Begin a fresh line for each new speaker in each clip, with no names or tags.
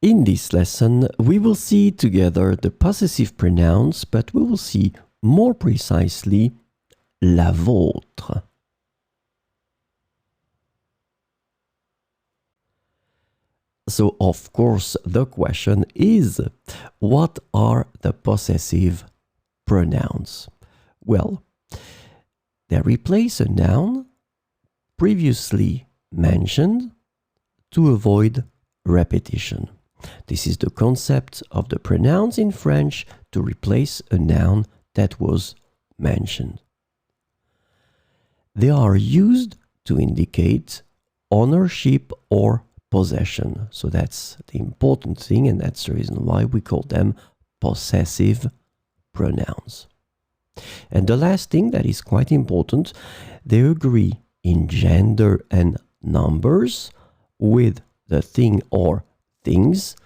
In this lesson, we will see together the possessive pronouns, but we will see more precisely la vôtre. So, of course, the question is, what are the possessive pronouns? Well, they replace a noun previously mentioned to avoid repetition. This is the concept of the pronouns in French to replace a noun that was mentioned. They are used to indicate ownership or possession. So that's the important thing, and that's the reason why we call them possessive pronouns. And the last thing that is quite important, they agree in gender and numbers with the thing or things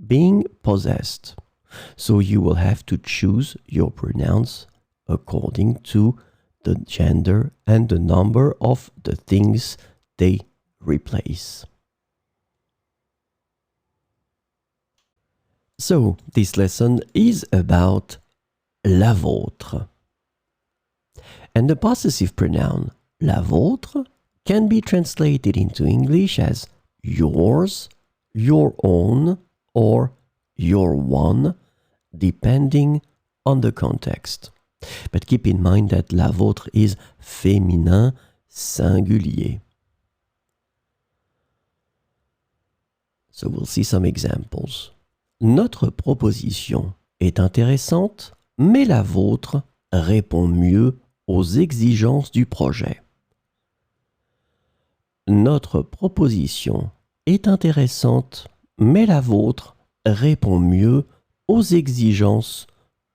being possessed. So you will have to choose your pronouns according to the gender and the number of the things they replace. So this lesson is about la vôtre. And the possessive pronoun la vôtre can be translated into English as yours, your own, or your one, depending on the context. But keep in mind that la vôtre is féminin singulier. So we'll see some examples. Notre proposition est intéressante, mais la vôtre répond mieux aux exigences du projet. Notre proposition est intéressante, mais la vôtre répond mieux aux exigences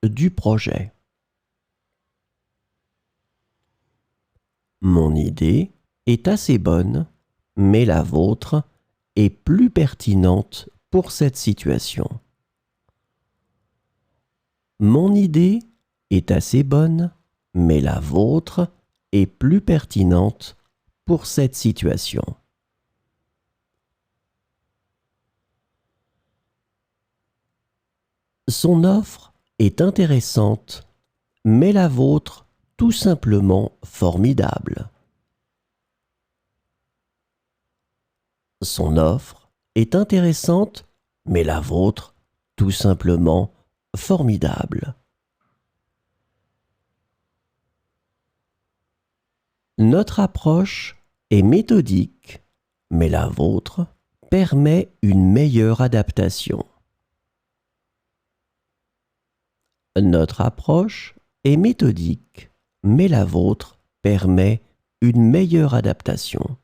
du projet. Mon idée est assez bonne, mais la vôtre est plus pertinente pour cette situation. Mon idée est assez bonne, mais la vôtre est plus pertinente pour cette situation. Son offre est intéressante, mais la vôtre tout simplement formidable. Son offre est intéressante, mais la vôtre tout simplement formidable. Notre approche est méthodique, mais la vôtre permet une meilleure adaptation. Notre approche est méthodique, mais la vôtre permet une meilleure adaptation.